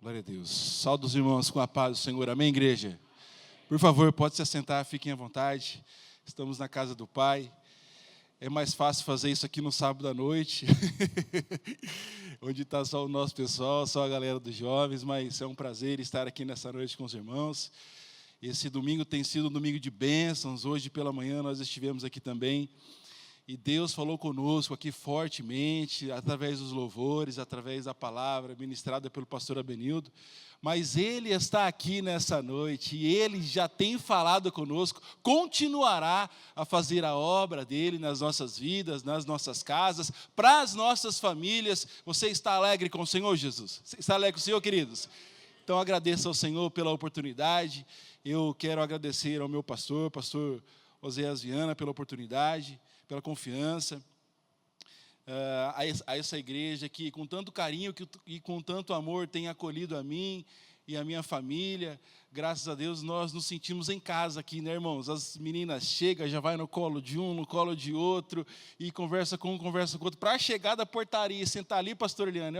Glória a Deus. Saúde os irmãos com a paz do Senhor. Amém, igreja? Por favor, pode se assentar, fiquem à vontade. Estamos na casa do Pai. É mais fácil fazer isso aqui no sábado à noite, onde está só o nosso pessoal, só a galera dos jovens, mas é um prazer estar aqui nessa noite com os irmãos. Esse domingo tem sido um domingo de bênçãos. Hoje pela manhã nós estivemos aqui também. E Deus falou conosco aqui fortemente, através dos louvores, através da palavra ministrada pelo pastor Abenildo. Mas Ele está aqui nessa noite e Ele já tem falado conosco, continuará a fazer a obra dEle nas nossas vidas, nas nossas casas, para as nossas famílias. Você está alegre com o Senhor, Jesus? Você está alegre com o Senhor, queridos? Então agradeço ao Senhor pela oportunidade. Eu quero agradecer ao meu pastor Oséias Viana, pela oportunidade, pela confiança, a essa igreja que com tanto carinho e com tanto amor tem acolhido a mim e a minha família. Graças a Deus nós nos sentimos em casa aqui, né, irmãos? As meninas chegam, já vai no colo de um, no colo de outro, e conversa com um, conversa com o outro. Para chegar da portaria, sentar ali, pastor Eliane,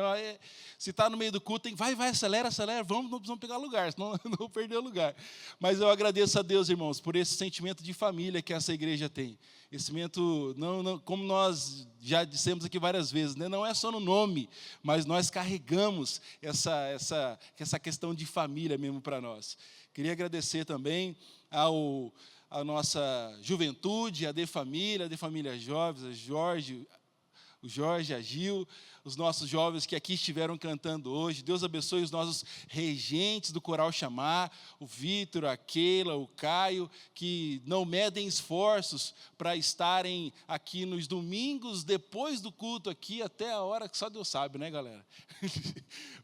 se está no meio do culto, vai, acelera, vamos, não precisamos pegar lugar, senão não vou perder o lugar. Mas eu agradeço a Deus, irmãos, por esse sentimento de família que essa igreja tem. Esse sentimento, não, como nós já dissemos aqui várias vezes, né, não é só no nome, mas nós carregamos essa questão de família mesmo para nós. Queria agradecer também a nossa juventude, a De Família Jovens, o Jorge, a Gil, os nossos jovens que aqui estiveram cantando hoje. Deus abençoe os nossos regentes do Coral Chamar, o Vitor, a Keila, o Caio, que não medem esforços para estarem aqui nos domingos, depois do culto aqui, até a hora que só Deus sabe, né, galera?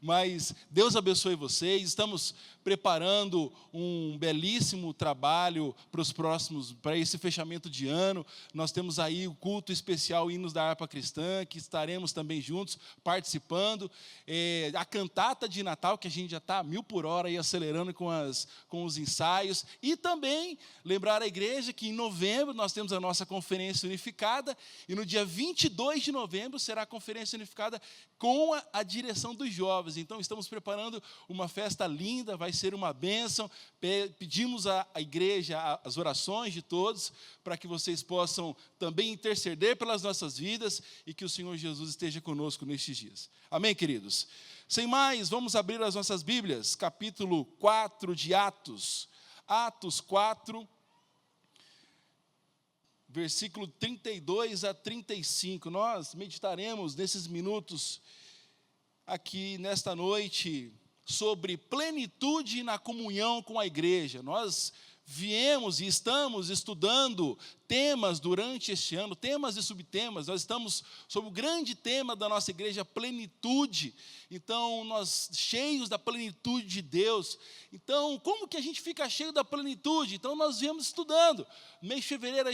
Mas Deus abençoe vocês. Estamos preparando um belíssimo trabalho para esse fechamento de ano. Nós temos aí o culto especial Hinos da Harpa Cristã, que estaremos também juntos participando. A cantata de Natal, que a gente já está a 1000 por hora aí acelerando com os ensaios. E também lembrar a igreja que em novembro nós temos a nossa conferência unificada, e no dia 22 de novembro será a conferência unificada com a direção dos jovens. Então estamos preparando uma festa linda, vai ser uma bênção. Pedimos à igreja as orações de todos, para que vocês possam também interceder pelas nossas vidas e que o Senhor Jesus esteja conosco nestes dias. Amém, queridos? Sem mais, vamos abrir as nossas Bíblias, capítulo 4 de Atos. Atos 4, versículo 32 a 35. Nós meditaremos nesses minutos aqui nesta noite sobre plenitude na comunhão com a igreja. Nós viemos e estamos estudando temas durante este ano, temas e subtemas. Nós estamos sobre o grande tema da nossa igreja, plenitude. Então, nós cheios da plenitude de Deus. Então, como que a gente fica cheio da plenitude? Então, nós viemos estudando. No mês de fevereiro,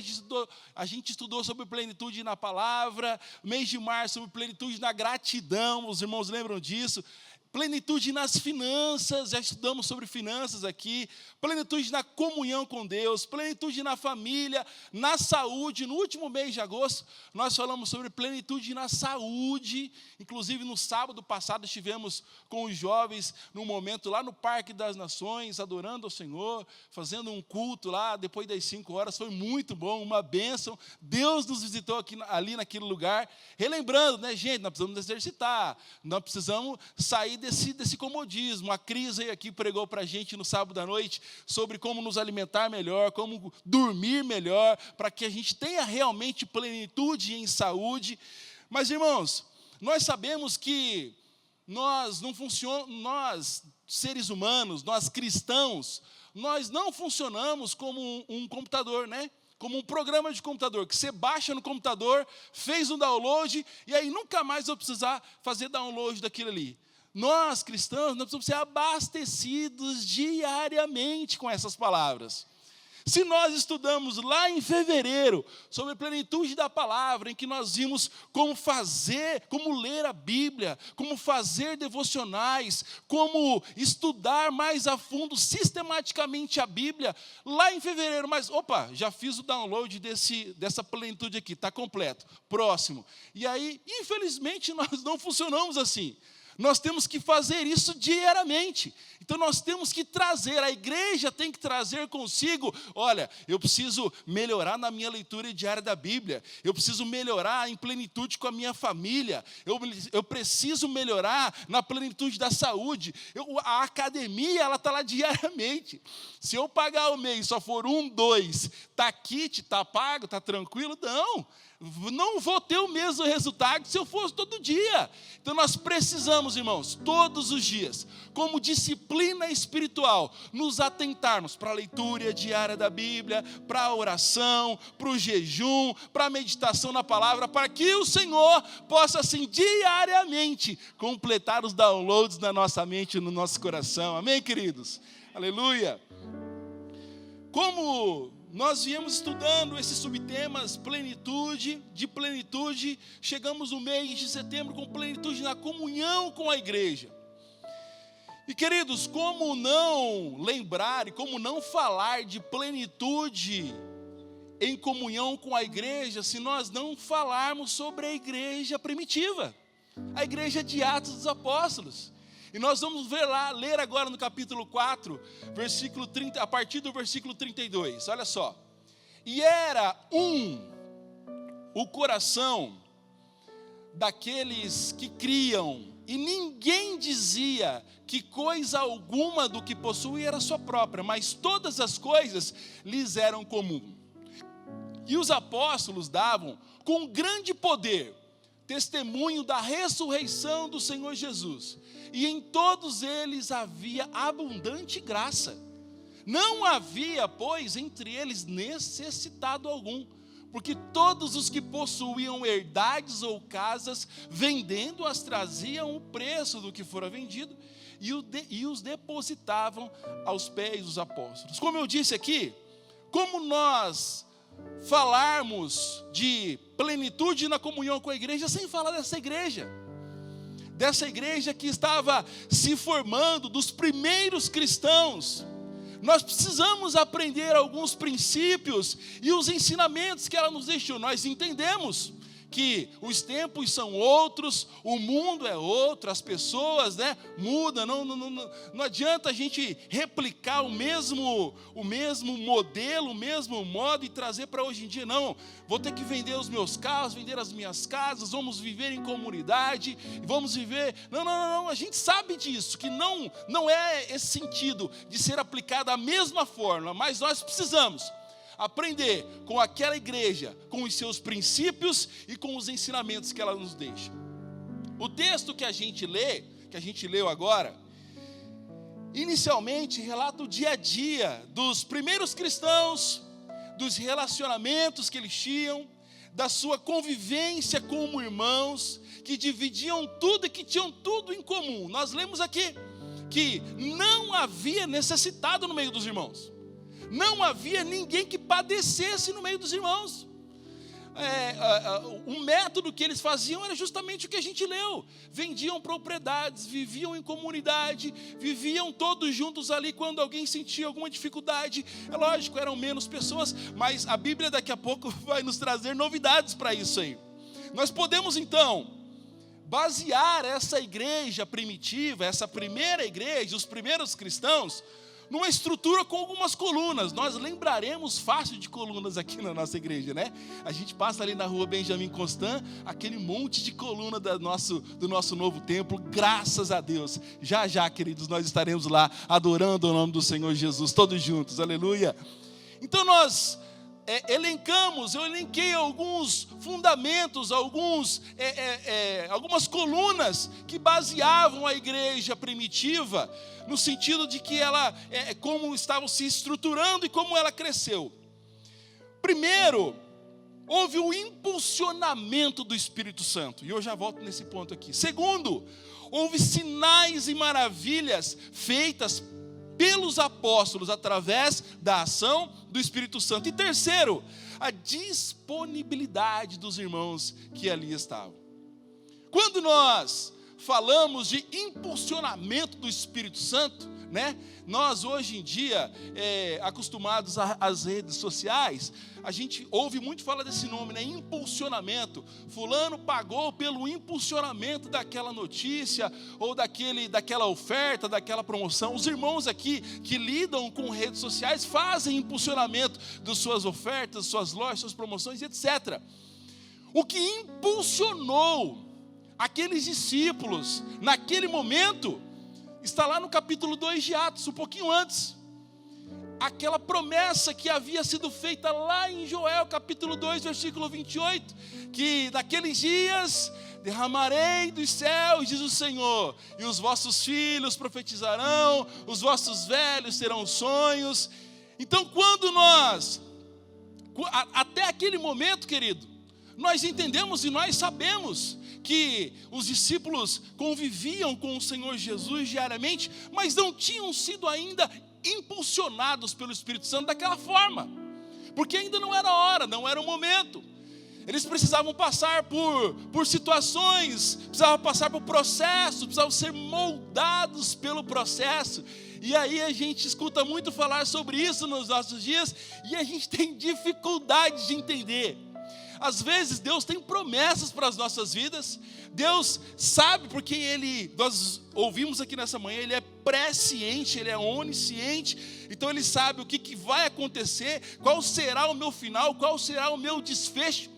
a gente estudou sobre plenitude na palavra. No mês de março, sobre plenitude na gratidão. Os irmãos lembram disso? Plenitude nas finanças, já estudamos sobre finanças aqui. Plenitude na comunhão com Deus, plenitude na família, na saúde. No último mês de agosto, nós falamos sobre plenitude na saúde. Inclusive, no sábado passado, estivemos com os jovens num momento lá no Parque das Nações, adorando ao Senhor, fazendo um culto lá, depois das 5 horas. Foi muito bom, uma bênção. Deus nos visitou ali naquele lugar. Relembrando, né, gente, nós precisamos exercitar, nós precisamos sair desse comodismo. A Cris aí aqui pregou para a gente no sábado à noite sobre como nos alimentar melhor, como dormir melhor, para que a gente tenha realmente plenitude em saúde. Mas, irmãos, nós sabemos que nós seres humanos, nós cristãos, nós não funcionamos como um computador, né? Como um programa de computador, que você baixa no computador, fez um download, e aí nunca mais vai precisar fazer download daquilo ali. Nós, cristãos, nós precisamos ser abastecidos diariamente com essas palavras. Se nós estudamos lá em fevereiro sobre a plenitude da palavra, em que nós vimos como ler a Bíblia, como fazer devocionais, como estudar mais a fundo, sistematicamente a Bíblia, lá em fevereiro, mas, já fiz o download dessa plenitude aqui, está completo, próximo. E aí, infelizmente, nós não funcionamos assim. Nós temos que fazer isso diariamente. Então nós temos que trazer, a igreja tem que trazer consigo, olha, eu preciso melhorar na minha leitura diária da Bíblia, eu preciso melhorar em plenitude com a minha família, eu preciso melhorar na plenitude da saúde. A academia, ela está lá diariamente. Se eu pagar o mês, só for 1, 2, está kit, está pago, está tranquilo, não vou ter o mesmo resultado se eu fosse todo dia. Então nós precisamos, irmãos, todos os dias, como disciplina espiritual, nos atentarmos para a leitura diária da Bíblia, para a oração, para o jejum, para a meditação na palavra, para que o Senhor possa assim diariamente completar os downloads na nossa mente e no nosso coração. Amém, queridos? Aleluia! Como nós viemos estudando esses subtemas, de plenitude, chegamos no mês de setembro com plenitude na comunhão com a igreja. E queridos, como não lembrar e como não falar de plenitude em comunhão com a igreja, se nós não falarmos sobre a igreja primitiva, a igreja de Atos dos Apóstolos. E nós vamos ler agora no capítulo 4, versículo 30, a partir do versículo 32, olha só. E era o coração daqueles que criam, e ninguém dizia que coisa alguma do que possuía era sua própria, mas todas as coisas lhes eram comum. E os apóstolos davam com grande poder testemunho da ressurreição do Senhor Jesus, e em todos eles havia abundante graça. Não havia, pois, entre eles necessitado algum, porque todos os que possuíam herdades ou casas, vendendo-as, traziam o preço do que fora vendido e os depositavam aos pés dos apóstolos. Como eu disse aqui, como nós falarmos de plenitude na comunhão com a igreja sem falar dessa igreja que estava se formando, dos primeiros cristãos. Nós precisamos aprender alguns princípios e os ensinamentos que ela nos deixou. Nós entendemos que os tempos são outros, o mundo é outro, as pessoas mudam, não adianta a gente replicar o mesmo modelo, o mesmo modo e trazer para hoje em dia, não. Vou ter que vender os meus carros, vender as minhas casas, vamos viver em comunidade, vamos viver... Não, a gente sabe disso, que não é esse sentido de ser aplicado a mesma forma, mas nós precisamos aprender com aquela igreja, com os seus princípios e com os ensinamentos que ela nos deixa. O texto que a gente leu agora, inicialmente relata o dia a dia dos primeiros cristãos, dos relacionamentos que eles tinham, da sua convivência como irmãos, que dividiam tudo e que tinham tudo em comum. Nós lemos aqui que não havia necessitado no meio dos irmãos. Não havia ninguém que padecesse no meio dos irmãos. O método que eles faziam era justamente o que a gente leu. Vendiam propriedades, viviam em comunidade, viviam todos juntos ali quando alguém sentia alguma dificuldade. É lógico, eram menos pessoas, mas a Bíblia daqui a pouco vai nos trazer novidades para isso aí. Nós podemos então basear essa igreja primitiva, essa primeira igreja, os primeiros cristãos, numa estrutura com algumas colunas. Nós lembraremos fácil de colunas aqui na nossa igreja, né? A gente passa ali na rua Benjamin Constant, aquele monte de coluna do nosso novo templo, graças a Deus. Já, queridos, nós estaremos lá adorando o nome do Senhor Jesus, todos juntos, aleluia. Então nós eu elenquei alguns fundamentos, algumas colunas que baseavam a igreja primitiva, no sentido de que ela, como estavam se estruturando e como ela cresceu. Primeiro, houve o impulsionamento do Espírito Santo, e eu já volto nesse ponto aqui. Segundo, houve sinais e maravilhas feitas pelos apóstolos através da ação do Espírito Santo. E terceiro, a disponibilidade dos irmãos que ali estavam. Quando nós falamos de impulsionamento do Espírito Santo, né? Nós hoje em dia, acostumados às redes sociais, a gente ouve muito falar desse nome, né? Impulsionamento. Fulano pagou pelo impulsionamento daquela notícia, ou daquela oferta, daquela promoção. Os irmãos aqui que lidam com redes sociais fazem impulsionamento das suas ofertas, suas lojas, suas promoções, etc. O que impulsionou aqueles discípulos naquele momento está lá no capítulo 2 de Atos, um pouquinho antes. Aquela promessa que havia sido feita lá em Joel, capítulo 2, versículo 28, que naqueles dias derramarei dos céus, diz o Senhor, e os vossos filhos profetizarão, os vossos velhos terão sonhos. Então, quando até aquele momento, querido, nós entendemos e nós sabemos que os discípulos conviviam com o Senhor Jesus diariamente, mas não tinham sido ainda impulsionados pelo Espírito Santo daquela forma, porque ainda não era a hora, não era o momento. Eles precisavam passar por situações, precisavam passar por processos, precisavam ser moldados pelo processo. E aí a gente escuta muito falar sobre isso nos nossos dias, e a gente tem dificuldade de entender. Às vezes Deus tem promessas para as nossas vidas. Deus sabe, porque nós ouvimos aqui nessa manhã, Ele é presciente, Ele é onisciente. Então Ele sabe o que vai acontecer, qual será o meu final, qual será o meu desfecho.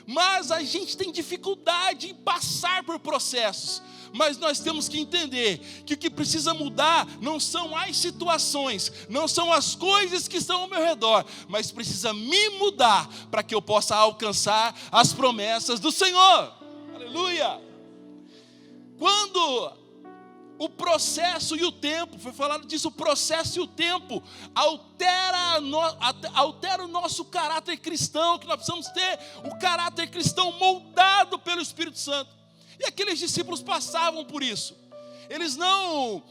Mas a gente tem dificuldade em passar por processos. Mas nós temos que entender que o que precisa mudar não são as situações, não são as coisas que estão ao meu redor, mas precisa me mudar para que eu possa alcançar as promessas do Senhor. Aleluia! Quando o processo e o tempo, foi falado disso, o processo e o tempo altera o nosso caráter cristão, que nós precisamos ter o caráter cristão moldado pelo Espírito Santo. E aqueles discípulos passavam por isso. Eles não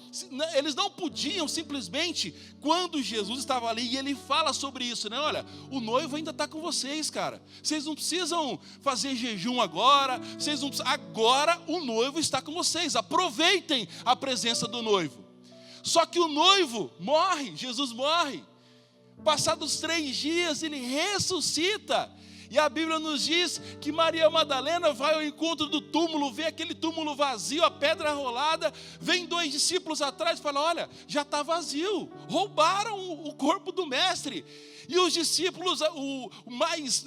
podiam simplesmente, quando Jesus estava ali, e Ele fala sobre isso, né? Olha, o noivo ainda está com vocês, cara. Vocês não precisam fazer jejum agora. Agora o noivo está com vocês. Aproveitem a presença do noivo. Só que o noivo morre, Jesus morre. Passados 3 dias, Ele ressuscita. E a Bíblia nos diz que Maria Madalena vai ao encontro do túmulo, vê aquele túmulo vazio, a pedra rolada, vem 2 discípulos atrás e fala: olha, já está vazio, roubaram o corpo do mestre. E os discípulos, o mais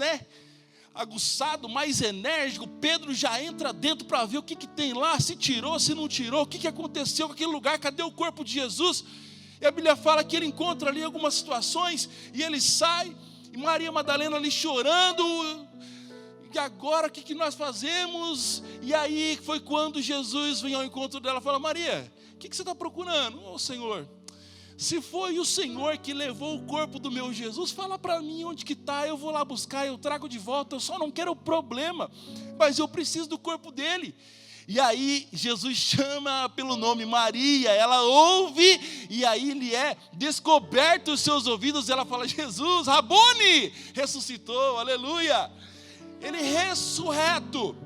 aguçado, mais enérgico, Pedro já entra dentro para ver o que tem lá, se tirou, se não tirou, o que aconteceu com aquele lugar, cadê o corpo de Jesus? E a Bíblia fala que ele encontra ali algumas situações, e ele sai, e Maria Madalena ali chorando, e agora o que nós fazemos? E aí foi quando Jesus vem ao encontro dela e fala: Maria, o que você está procurando? Ô Senhor, se foi o Senhor que levou o corpo do meu Jesus, fala para mim onde que está, eu vou lá buscar, eu trago de volta, eu só não quero o problema, mas eu preciso do corpo dele. E aí Jesus chama pelo nome Maria, ela ouve, e aí ele é descoberto os seus ouvidos, ela fala: Jesus, Rabone, ressuscitou, aleluia. Ele ressurreto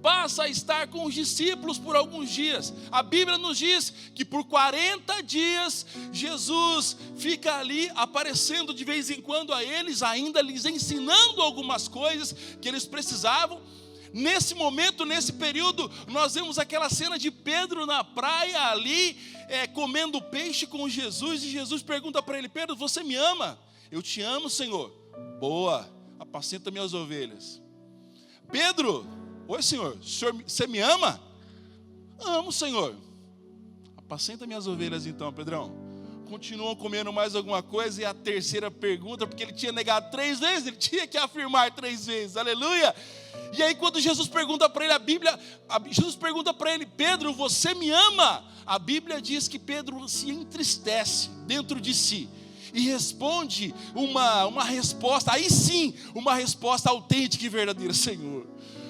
passa a estar com os discípulos por alguns dias. A Bíblia nos diz que por 40 dias Jesus fica ali aparecendo de vez em quando a eles, ainda lhes ensinando algumas coisas que eles precisavam. Nesse momento, nesse período, nós vemos aquela cena de Pedro na praia ali, comendo peixe com Jesus, e Jesus pergunta para ele: Pedro, você me ama? Eu te amo, Senhor. Boa, apacenta minhas ovelhas. Pedro, oi Senhor, você me ama? Amo, Senhor. Apacenta minhas ovelhas então, Pedrão. Continuam comendo mais alguma coisa, e a terceira pergunta, porque ele tinha negado 3 vezes, ele tinha que afirmar 3 vezes, aleluia. E aí quando Jesus pergunta para ele, Jesus pergunta para ele: Pedro, você me ama? A Bíblia diz que Pedro se entristece dentro de si e responde uma resposta, aí sim, uma resposta autêntica e verdadeira: Senhor,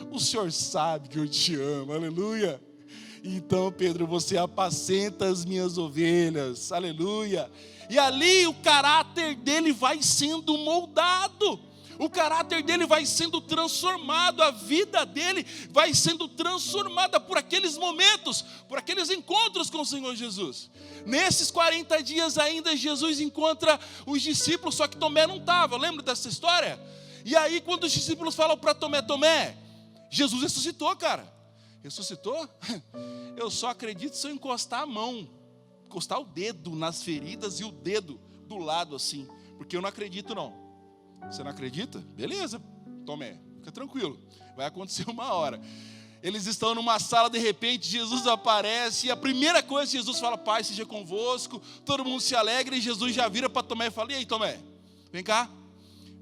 o Senhor sabe que eu te amo, aleluia. Então, Pedro, você apacenta as minhas ovelhas, aleluia. E ali o caráter dele vai sendo moldado. O caráter dele vai sendo transformado, a vida dele vai sendo transformada por aqueles momentos, por aqueles encontros com o Senhor Jesus. Nesses 40 dias ainda, Jesus encontra os discípulos, só que Tomé não estava, lembra dessa história? E aí quando os discípulos falam para Tomé, Tomé, Jesus ressuscitou, cara. Ressuscitou? Eu só acredito se eu encostar a mão, encostar o dedo nas feridas e o dedo do lado assim, porque eu não acredito não. Você não acredita? Beleza, Tomé, fica tranquilo, vai acontecer uma hora. Eles estão numa sala, de repente Jesus aparece, e a primeira coisa que Jesus fala, Pai seja convosco, todo mundo se alegra, e Jesus já vira para Tomé e fala, e aí Tomé, vem cá,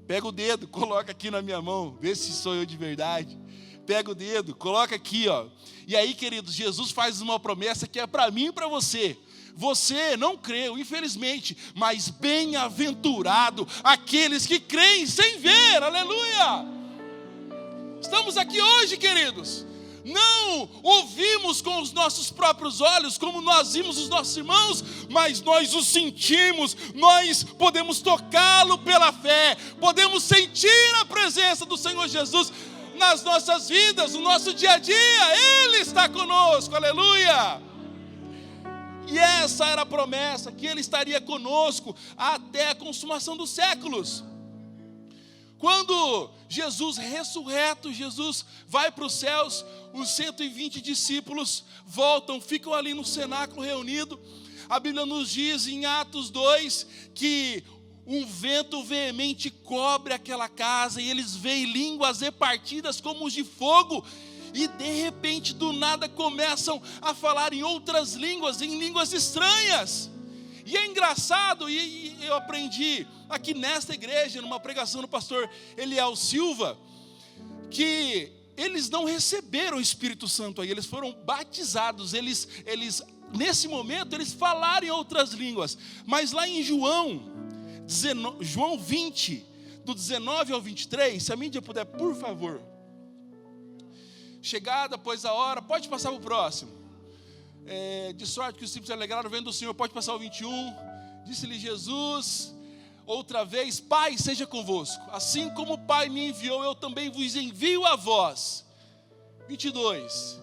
pega o dedo, coloca aqui na minha mão, vê se sou eu de verdade. Pega o dedo, coloca aqui, ó. E aí, queridos, Jesus faz uma promessa que é para mim e para você. Você não creu, infelizmente, mas bem-aventurado aqueles que creem sem ver, aleluia! Estamos aqui hoje, queridos, não ouvimos com os nossos próprios olhos, como nós vimos os nossos irmãos, mas nós o sentimos, nós podemos tocá-lo pela fé, podemos sentir a presença do Senhor Jesus nas nossas vidas, no nosso dia a dia, Ele está conosco, aleluia! E essa era a promessa, que Ele estaria conosco até a consumação dos séculos. Quando Jesus ressurreto, Jesus vai para os céus, os 120 discípulos voltam, ficam ali no cenáculo reunido. A Bíblia nos diz em Atos 2 que um vento veemente cobre aquela casa e eles veem línguas repartidas como os de fogo. E de repente, do nada, começam a falar em outras línguas, em línguas estranhas. E é engraçado, e eu aprendi aqui nesta igreja, numa pregação do pastor Eliel Silva, que eles não receberam o Espírito Santo aí, eles foram batizados, eles nesse momento, eles falaram em outras línguas. Mas lá em João 20, do 19 ao 23, se a mídia puder, por favor. Chegada, pois a hora, pode passar para o próximo. De sorte que os discípulos se alegraram vendo o Senhor, pode passar o 21. Disse-lhe Jesus, outra vez, Pai seja convosco, assim como o Pai me enviou, eu também vos envio a vós. 22.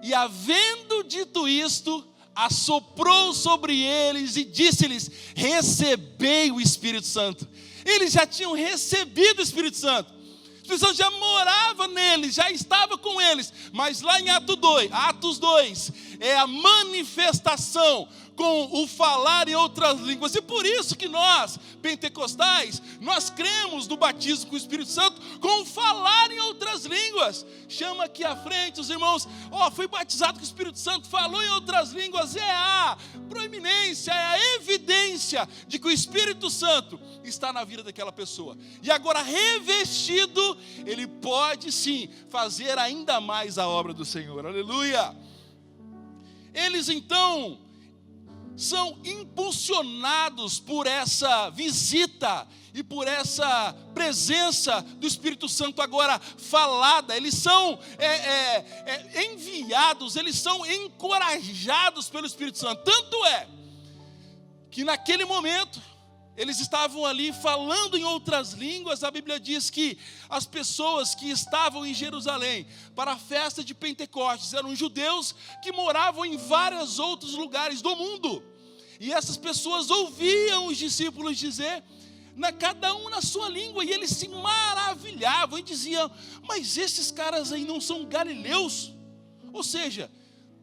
E havendo dito isto, assoprou sobre eles e disse-lhes, recebei o Espírito Santo. Eles já tinham recebido o Espírito Santo. O Espírito Santo já morava neles, já estava com eles. Mas lá em Atos 2, é a manifestação com o falar em outras línguas. E por isso que nós, pentecostais, nós cremos no batismo com o Espírito Santo, com o falar em outras línguas. Chama aqui à frente os irmãos, fui batizado com o Espírito Santo, falou em outras línguas. É a proeminência, é a evidência de que o Espírito Santo está na vida daquela pessoa. E agora revestido, ele pode sim fazer ainda mais a obra do Senhor, aleluia. Eles então são impulsionados por essa visita e por essa presença do Espírito Santo agora falada. Eles são enviados, eles são encorajados pelo Espírito Santo. Tanto é que naquele momento eles estavam ali falando em outras línguas. A Bíblia diz que as pessoas que estavam em Jerusalém para a festa de Pentecostes eram judeus que moravam em vários outros lugares do mundo. E essas pessoas ouviam os discípulos dizer, cada um na sua língua, e eles se maravilhavam e diziam, mas esses caras aí não são galileus? Ou seja,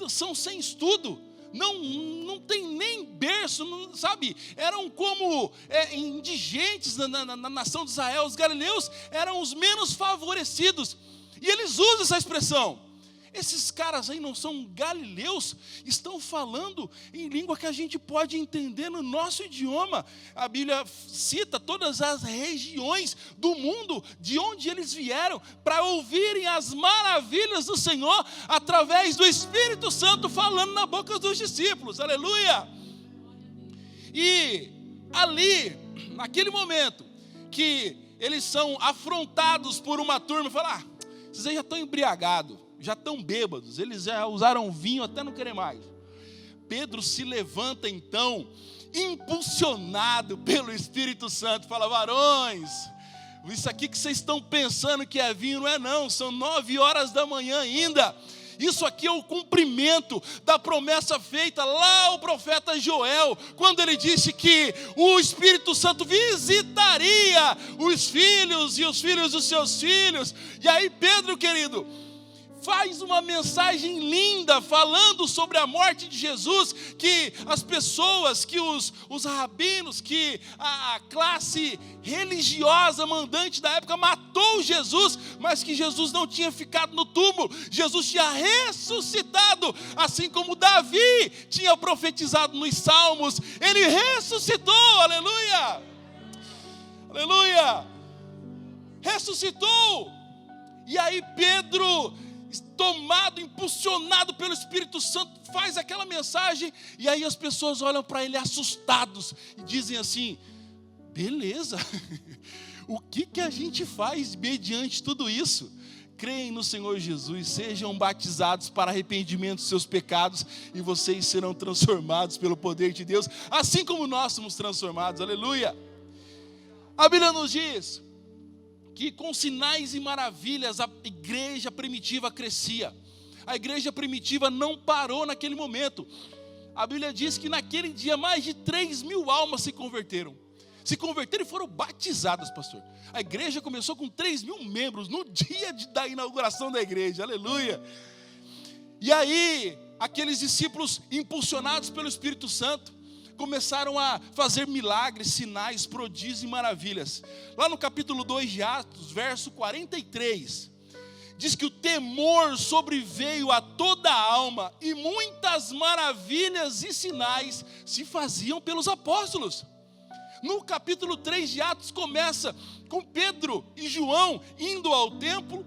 são sem estudo. Não tem nem berço, sabe? Eram como indigentes na nação de Israel. Os galileus eram os menos favorecidos. E eles usam essa expressão. Esses caras aí não são galileus, estão falando em língua que a gente pode entender no nosso idioma. A Bíblia cita todas as regiões do mundo de onde eles vieram para ouvirem as maravilhas do Senhor através do Espírito Santo falando na boca dos discípulos, aleluia. E ali, naquele momento que eles são afrontados por uma turma, falar, vocês aí já estão embriagados, já estão bêbados, eles já usaram vinho até não querer mais. Pedro se levanta então, impulsionado pelo Espírito Santo, fala, varões, Isso aqui que vocês estão pensando que é vinho, não é não, são 9 horas da manhã ainda. Isso aqui é o cumprimento da promessa feita lá ao profeta Joel, quando ele disse que o Espírito Santo visitaria os filhos e os filhos dos seus filhos. E aí Pedro, querido, faz uma mensagem linda falando sobre a morte de Jesus, que as pessoas, que os rabinos, que a classe religiosa mandante da época matou Jesus, mas que Jesus não tinha ficado no túmulo, Jesus tinha ressuscitado, assim como Davi tinha profetizado nos Salmos, ele ressuscitou, aleluia, aleluia, ressuscitou. E aí Pedro, tomado, impulsionado pelo Espírito Santo, faz aquela mensagem, e aí as pessoas olham para ele assustados, e dizem assim, beleza, o que a gente faz mediante tudo isso? Creem no Senhor Jesus, sejam batizados para arrependimento dos seus pecados, e vocês serão transformados pelo poder de Deus, assim como nós somos transformados, aleluia. A Bíblia nos diz que com sinais e maravilhas a igreja primitiva crescia. A igreja primitiva não parou naquele momento. A Bíblia diz que naquele dia mais de 3.000 almas se converteram. Se converteram e foram batizadas, pastor. A igreja começou com 3.000 membros no dia da inauguração da igreja, aleluia. E aí, aqueles discípulos impulsionados pelo Espírito Santo começaram a fazer milagres, sinais, prodígios e maravilhas. Lá no capítulo 2 de Atos, verso 43, diz que o temor sobreveio a toda a alma, e muitas maravilhas e sinais se faziam pelos apóstolos. No capítulo 3 de Atos começa com Pedro e João indo ao templo,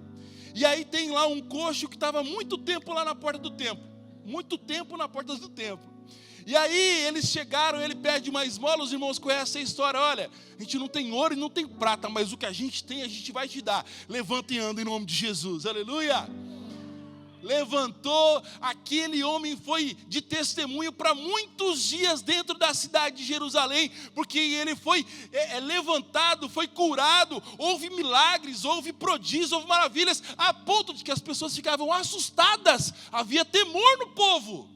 e aí tem lá um coxo que estava muito tempo lá na porta do templo, muito tempo na porta do templo. E aí eles chegaram, ele pede uma esmola, os irmãos conhecem a história, olha, a gente não tem ouro e não tem prata, mas o que a gente tem, a gente vai te dar. Levanta e anda em nome de Jesus, aleluia. Levantou, aquele homem foi de testemunho para muitos dias dentro da cidade de Jerusalém, porque ele foi levantado, foi curado, houve milagres, houve prodígios, houve maravilhas, a ponto de que as pessoas ficavam assustadas, havia temor no povo,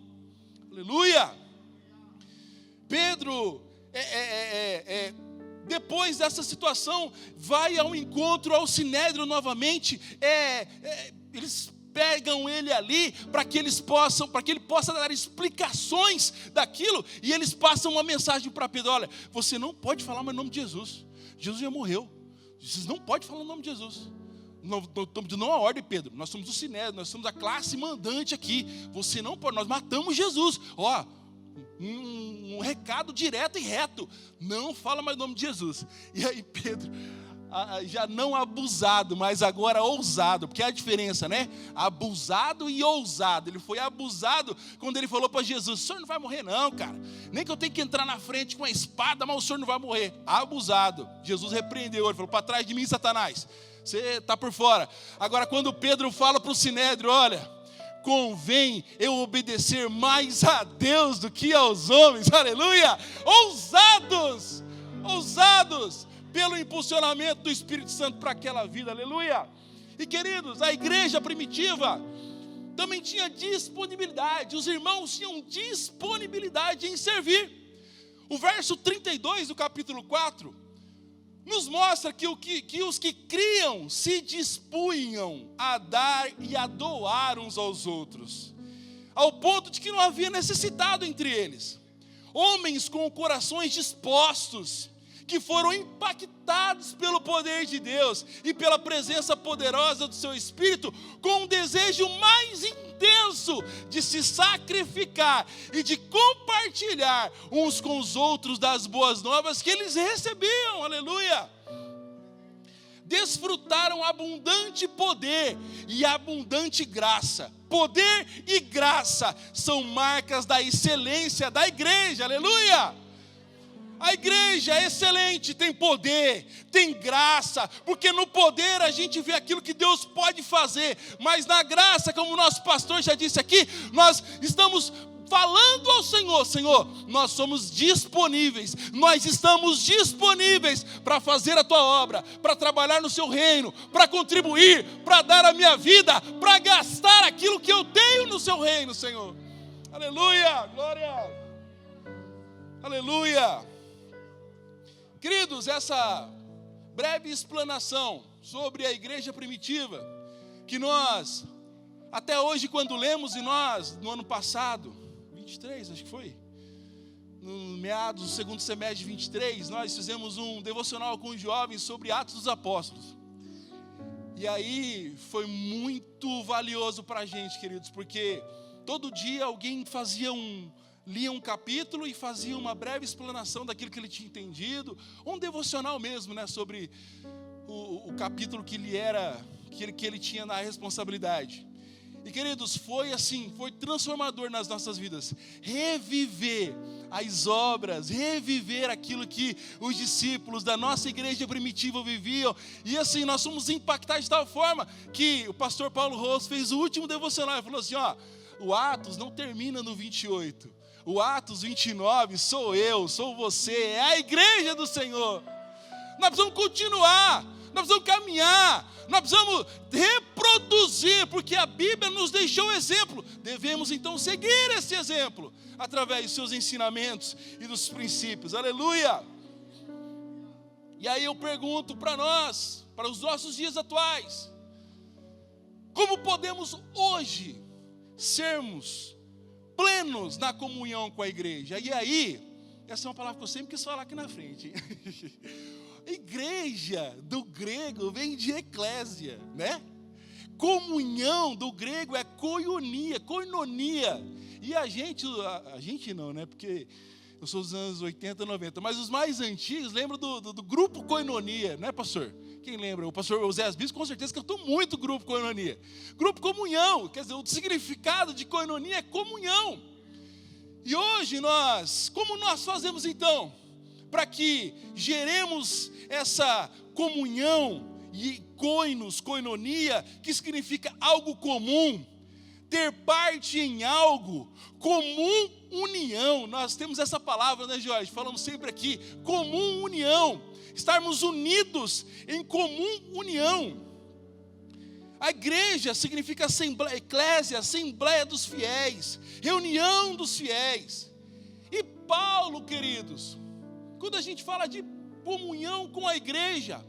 aleluia. Pedro, depois dessa situação, vai ao encontro ao Sinédrio novamente, eles pegam ele ali, para que ele possa dar explicações daquilo, e eles passam uma mensagem para Pedro, olha, você não pode falar mais o nome de Jesus, Jesus já morreu, vocês não podem falar o nome de Jesus, estamos dando uma ordem, Pedro, nós somos o Sinédrio, nós somos a classe mandante aqui, você não pode, nós matamos Jesus, um recado direto e reto, não fala mais o nome de Jesus. E aí Pedro, já não abusado, mas agora ousado, porque é a diferença, né? Abusado e ousado. Ele foi abusado quando ele falou para Jesus, o senhor não vai morrer não, cara, nem que eu tenha que entrar na frente com a espada, mas o senhor não vai morrer. Abusado. Jesus repreendeu, ele falou, para trás de mim, Satanás, você está por fora. Agora quando Pedro fala para o Sinédrio, olha, convém eu obedecer mais a Deus do que aos homens, aleluia, ousados pelo impulsionamento do Espírito Santo para aquela vida, aleluia. E queridos, a igreja primitiva também tinha disponibilidade, os irmãos tinham disponibilidade em servir. O verso 32 do capítulo 4 nos mostra que os que criam se dispunham a dar e a doar uns aos outros, ao ponto de que não havia necessitado entre eles. Homens com corações dispostos, que foram impactados pelo poder de Deus e pela presença poderosa do seu Espírito, com um desejo mais intenso de se sacrificar e de compartilhar uns com os outros das boas novas que eles recebiam, aleluia. Desfrutaram abundante poder e abundante graça. Poder e graça são marcas da excelência da igreja, aleluia. A igreja é excelente, tem poder, tem graça, porque no poder a gente vê aquilo que Deus pode fazer, mas na graça, como o nosso pastor já disse aqui, nós estamos falando ao Senhor: Senhor, nós somos disponíveis, nós estamos disponíveis para fazer a tua obra, para trabalhar no seu reino, para contribuir, para dar a minha vida, para gastar aquilo que eu tenho no seu reino, Senhor. Aleluia, glória, aleluia. Queridos, essa breve explanação sobre a igreja primitiva, que nós, até hoje quando lemos, e nós, no ano passado, 23, acho que foi, no meados do segundo semestre de 23, nós fizemos um devocional com os jovens sobre Atos dos Apóstolos. E aí foi muito valioso para a gente, queridos, porque todo dia alguém lia um capítulo e fazia uma breve explanação daquilo que ele tinha entendido, um devocional mesmo, né, sobre o capítulo que ele tinha na responsabilidade. E, queridos, foi assim, foi transformador nas nossas vidas, reviver as obras, reviver aquilo que os discípulos da nossa igreja primitiva viviam. E assim, nós fomos impactados de tal forma que o pastor Paulo Rosso fez o último devocional e falou assim: ó, o Atos não termina no 28, o Atos 29 sou eu, sou você, é a igreja do Senhor. Nós precisamos continuar, nós precisamos caminhar, nós precisamos reproduzir, porque a Bíblia nos deixou o exemplo. Devemos então seguir esse exemplo, através dos seus ensinamentos e dos princípios, aleluia. E aí eu pergunto para nós, para os nossos dias atuais, como podemos hoje sermos plenos na comunhão com a igreja? E aí, essa é uma palavra que eu sempre quis falar aqui na frente. Igreja, do grego, vem de eclésia, né? Comunhão, do grego, é koinonia. E a gente não, né? Porque eu sou dos anos 80, 90, mas os mais antigos lembram do grupo koinonia, né, pastor? Quem lembra? O pastor José Bispo com certeza cantou muito grupo koinonia. Grupo comunhão, quer dizer, o significado de koinonia é comunhão. E hoje como nós fazemos então, para que geremos essa comunhão e koinonia, que significa algo comum, ter parte em algo, comum união. Nós temos essa palavra, né, Jorge? Falamos sempre aqui, comum união, estarmos unidos em comum união. A igreja significa assembleia, eclésia, assembleia dos fiéis, reunião dos fiéis. E Paulo, queridos, quando a gente fala de comunhão com a igreja,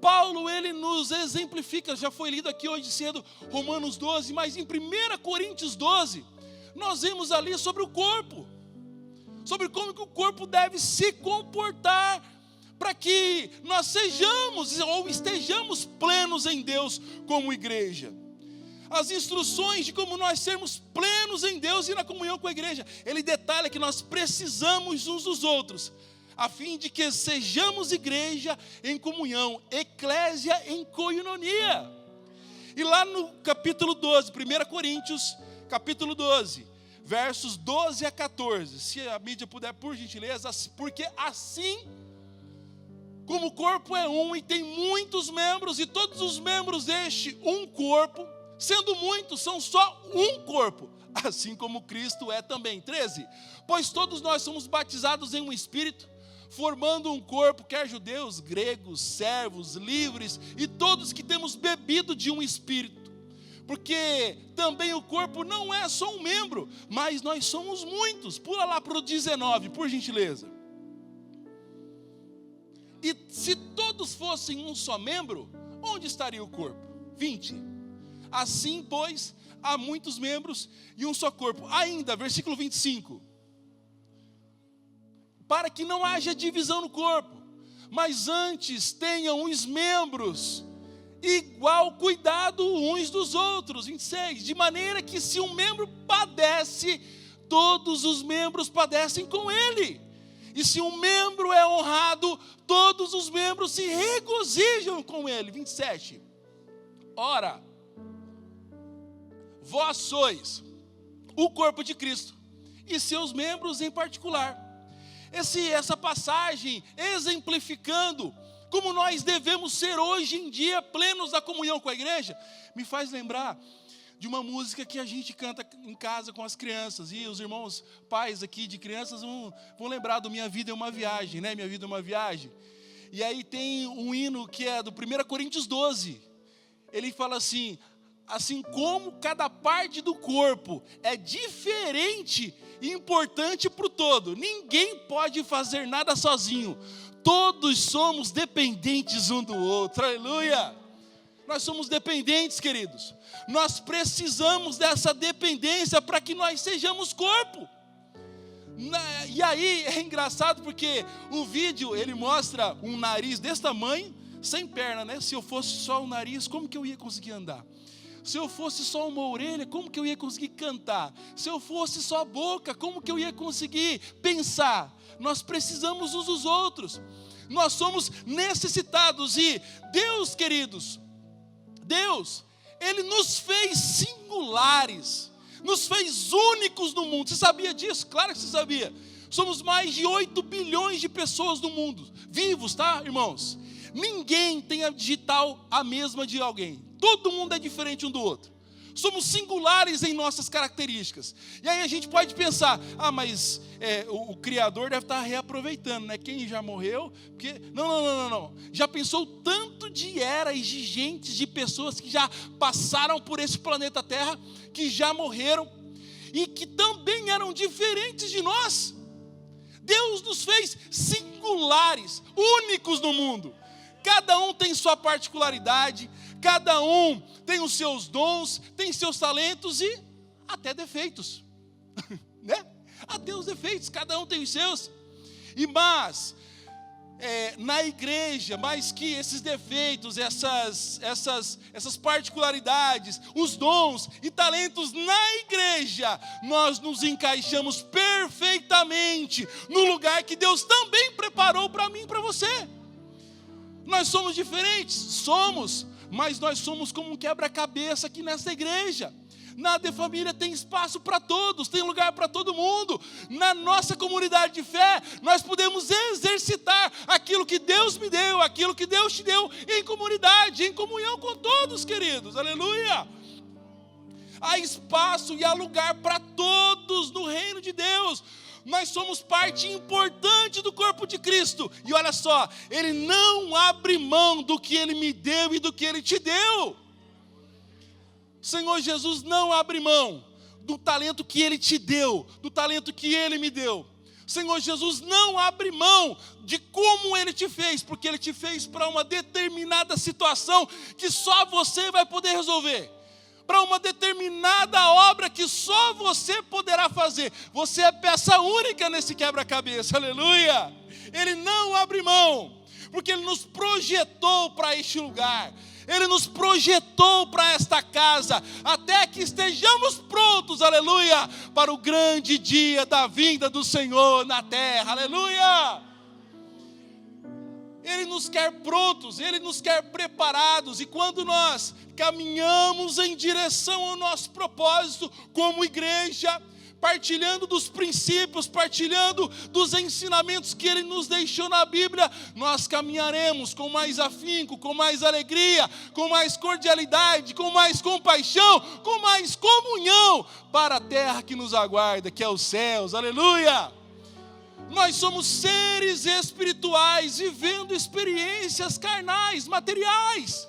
Paulo, ele nos exemplifica, já foi lido aqui hoje cedo, Romanos 12, mas em 1 Coríntios 12, nós vemos ali sobre o corpo, sobre como que o corpo deve se comportar, para que nós sejamos ou estejamos plenos em Deus como igreja. As instruções de como nós sermos plenos em Deus e na comunhão com a igreja, ele detalha que nós precisamos uns dos outros, a fim de que sejamos igreja em comunhão, eclésia em koinonia. E lá no capítulo 12, 1 Coríntios, capítulo 12, versos 12 a 14, se a mídia puder, por gentileza, porque assim como o corpo é um e tem muitos membros, e todos os membros deste um corpo, sendo muitos, são só um corpo, assim como Cristo é também. 13, pois todos nós somos batizados em um Espírito, formando um corpo, quer judeus, gregos, servos, livres, e todos que temos bebido de um Espírito, porque também o corpo não é só um membro, mas nós somos muitos. Pula lá para o 19, por gentileza. E se todos fossem um só membro, onde estaria o corpo? 20. Assim, pois, há muitos membros e um só corpo. Ainda, versículo 25. Para que não haja divisão no corpo, mas antes tenham os membros igual cuidado uns dos outros. 26. De maneira que se um membro padece, todos os membros padecem com ele. E se um membro é honrado, todos os membros se regozijam com ele. 27. Ora, vós sois o corpo de Cristo, e seus membros em particular. Essa passagem exemplificando como nós devemos ser hoje em dia plenos da comunhão com a igreja, me faz lembrar de uma música que a gente canta em casa com as crianças. E os irmãos pais aqui de crianças vão lembrar do Minha Vida é uma Viagem, né? Minha Vida é uma Viagem. E aí tem um hino que é do 1 Coríntios 12. Ele fala assim: assim como cada parte do corpo é diferente e importante para o todo, ninguém pode fazer nada sozinho. Todos somos dependentes um do outro. Aleluia! Nós somos dependentes, queridos. Nós precisamos dessa dependência para que nós sejamos corpo. E aí é engraçado porque o vídeo ele mostra um nariz desse tamanho, sem perna, né? Se eu fosse só o nariz, como que eu ia conseguir andar? Se eu fosse só uma orelha, como que eu ia conseguir cantar? Se eu fosse só a boca, como que eu ia conseguir pensar? Nós precisamos uns dos outros. Nós somos necessitados. E Deus, queridos, Deus, Ele nos fez singulares, nos fez únicos no mundo. Você sabia disso? Claro que você sabia. Somos mais de 8 bilhões de pessoas no mundo, vivos, tá, irmãos? Ninguém tem a digital a mesma de alguém. Todo mundo é diferente um do outro. Somos singulares em nossas características. E aí a gente pode pensar: mas o Criador deve estar reaproveitando, né? Quem já morreu? Porque... Não. Já pensou tanto de eras de gente, de pessoas que já passaram por esse planeta Terra, que já morreram e que também eram diferentes de nós. Deus nos fez singulares, únicos no mundo. Cada um tem sua particularidade, cada um tem os seus dons, tem seus talentos e até defeitos, né? Até os defeitos, cada um tem os seus. Mas na igreja, mais que esses defeitos, essas particularidades, os dons e talentos na igreja, nós nos encaixamos perfeitamente no lugar que Deus também preparou para mim e para você. Nós somos diferentes? Somos, mas nós somos como um quebra-cabeça aqui nessa igreja. Na De Família tem espaço para todos, tem lugar para todo mundo. Na nossa comunidade de fé, nós podemos exercitar aquilo que Deus me deu, aquilo que Deus te deu em comunidade, em comunhão com todos, queridos. Aleluia! Há espaço e há lugar para todos no reino de Deus. Nós somos parte importante do corpo de Cristo. E olha só, Ele não abre mão do que Ele me deu e do que Ele te deu. O Senhor Jesus não abre mão do talento que Ele te deu, do talento que Ele me deu. O Senhor Jesus não abre mão de como Ele te fez, porque Ele te fez para uma determinada situação que só você vai poder resolver. Para uma determinada obra que só você poderá fazer. Você é peça única nesse quebra-cabeça, aleluia. Ele não abre mão, porque Ele nos projetou para este lugar. Ele nos projetou para esta casa, até que estejamos prontos, aleluia, para o grande dia da vinda do Senhor na terra, aleluia. Ele nos quer prontos, Ele nos quer preparados. E quando nós caminhamos em direção ao nosso propósito como igreja, partilhando dos princípios, partilhando dos ensinamentos que Ele nos deixou na Bíblia, nós caminharemos com mais afinco, com mais alegria, com mais cordialidade, com mais compaixão, com mais comunhão para a terra que nos aguarda, que é os céus, aleluia. Nós somos seres espirituais, vivendo experiências carnais, materiais.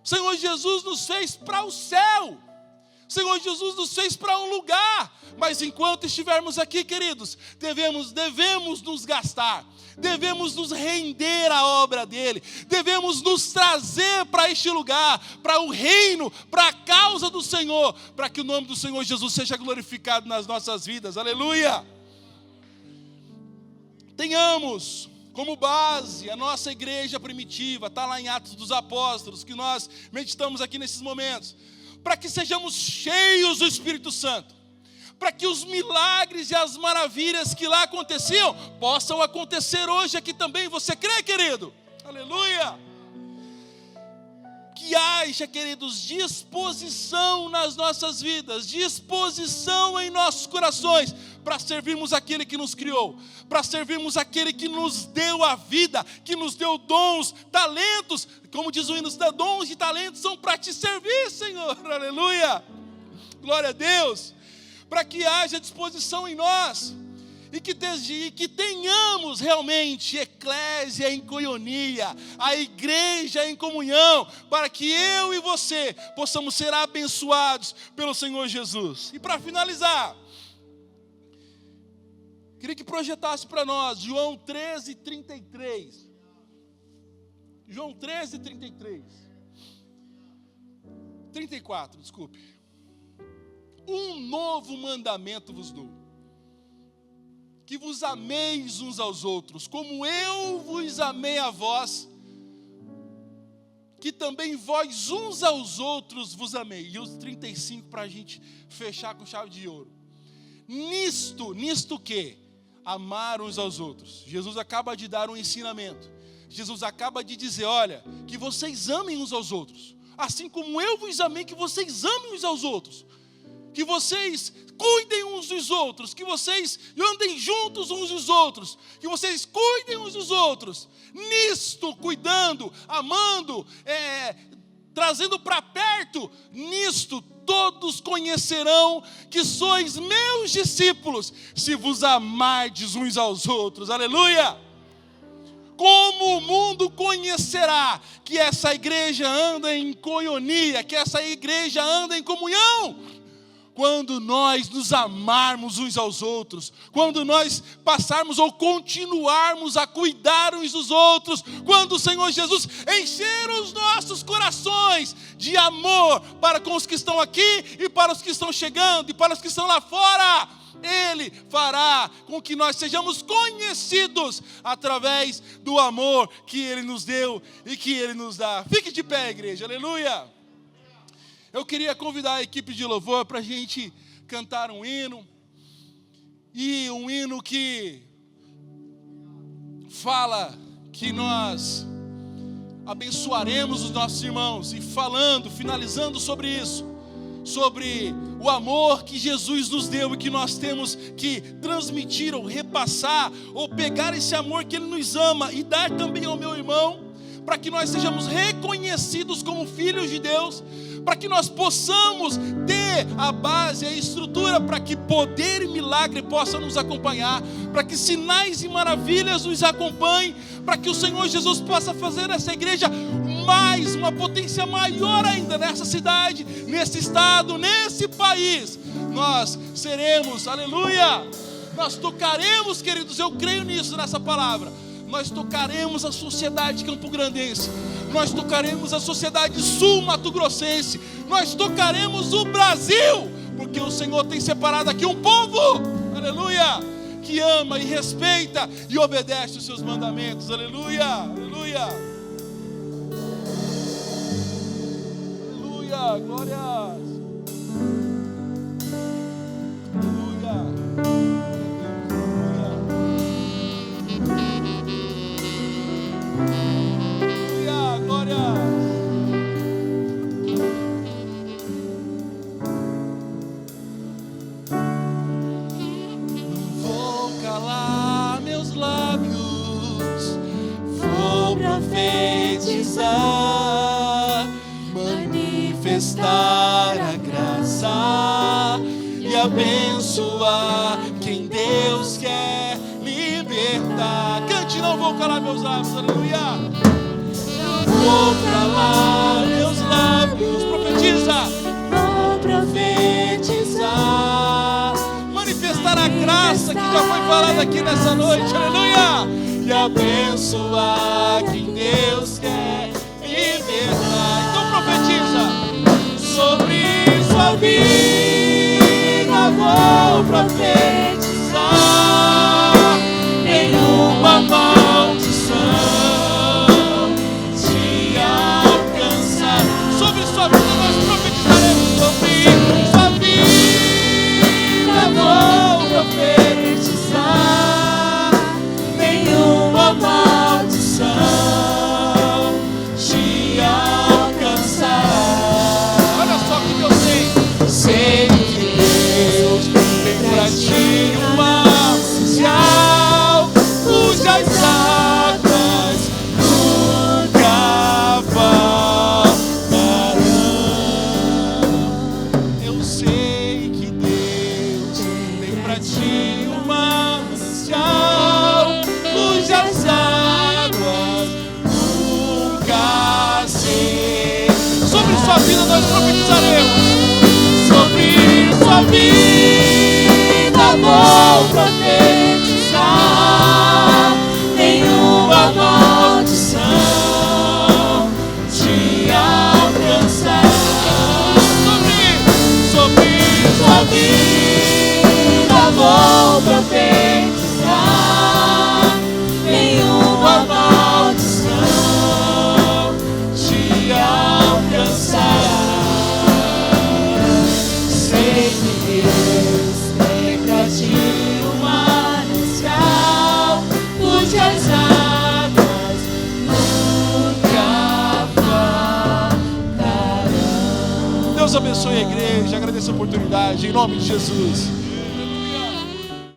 O Senhor Jesus nos fez para o céu. O Senhor Jesus nos fez para um lugar. Mas enquanto estivermos aqui, queridos, devemos nos gastar. Devemos nos render à obra dEle. Devemos nos trazer para este lugar, para o reino, para a causa do Senhor, para que o nome do Senhor Jesus seja glorificado nas nossas vidas. Aleluia! Tenhamos como base a nossa igreja primitiva, está lá em Atos dos Apóstolos, que nós meditamos aqui nesses momentos, para que sejamos cheios do Espírito Santo, para que os milagres e as maravilhas que lá aconteciam, possam acontecer hoje aqui também. Você crê, querido? Aleluia! Que haja, queridos, disposição nas nossas vidas, disposição em nossos corações, para servirmos aquele que nos criou, para servirmos aquele que nos deu a vida, que nos deu dons, talentos, como diz o hino, os dons e talentos são para te servir, Senhor, aleluia, glória a Deus, para que haja disposição em nós, e que tenhamos realmente eclésia em coinonia, a igreja em comunhão, para que eu e você possamos ser abençoados pelo Senhor Jesus. E para finalizar, queria que projetasse para nós João 13:33. João 13:33. 34, desculpe. Um novo mandamento vos dou, que vos ameis uns aos outros, como eu vos amei a vós, que também vós uns aos outros vos amei. E os 35 para a gente fechar com chave de ouro. Nisto que? Amar uns aos outros. Jesus acaba de dar um ensinamento. Jesus acaba de dizer, olha, que vocês amem uns aos outros, assim como eu vos amei, que vocês amem uns aos outros. Que vocês cuidem uns dos outros, que vocês andem juntos uns dos outros, que vocês cuidem uns dos outros, nisto, cuidando, amando, trazendo para perto, nisto todos conhecerão que sois meus discípulos, se vos amardes uns aos outros, aleluia! Como o mundo conhecerá que essa igreja anda em coinonia, que essa igreja anda em comunhão? Quando nós nos amarmos uns aos outros, quando nós passarmos ou continuarmos a cuidar uns dos outros, quando o Senhor Jesus encher os nossos corações de amor para com os que estão aqui e para os que estão chegando e para os que estão lá fora, Ele fará com que nós sejamos conhecidos através do amor que Ele nos deu e que Ele nos dá. Fique de pé, igreja, aleluia! Eu queria convidar a equipe de louvor para a gente cantar um hino, e um hino que fala que nós abençoaremos os nossos irmãos, e finalizando sobre isso, sobre o amor que Jesus nos deu e que nós temos que transmitir ou repassar, ou pegar esse amor que Ele nos ama e dar também ao meu irmão, para que nós sejamos reconhecidos como filhos de Deus, para que nós possamos ter a base, a estrutura, para que poder e milagre possam nos acompanhar, para que sinais e maravilhas nos acompanhem, para que o Senhor Jesus possa fazer essa igreja uma potência maior ainda nessa cidade, nesse estado, nesse país. Nós seremos, aleluia, nós tocaremos, queridos, eu creio nisso, nessa palavra. Nós tocaremos a sociedade campograndense, nós tocaremos a sociedade sul-mato-grossense, nós tocaremos o Brasil, porque o Senhor tem separado aqui um povo, aleluia, que ama e respeita e obedece os seus mandamentos, aleluia, aleluia, aleluia, glórias, manifestar a graça e abençoar quem Deus quer libertar. Cante, não vou calar meus lábios, aleluia. Não vou calar meus lábios, profetiza. Vou profetizar, manifestar a graça que já foi falada aqui nessa noite, aleluia. E abençoar quem Deus quer libertar. Então profetiza. Sobre sua vida vou profetizar, nenhuma maldição te alcançar. Sobre sua vida nós profetizaremos. Sobre sua vida vou profetizar, nenhuma maldição te alcançar. Olha só o que eu sei. Sei que Deus tem pra ti pra ti uma manancial, cujas águas nunca se. Sobre sua vida nós profetizaremos. Sobre sua vida vou profetizar, nenhuma maldição te alcançará. Sobre sua vida vou profetizar, nenhuma maldição te alcançará. Sei que Deus tem pra ti uma manancial, cujas águas nunca faltarão. Deus abençoe a igreja, agradeço a oportunidade, em nome de Jesus.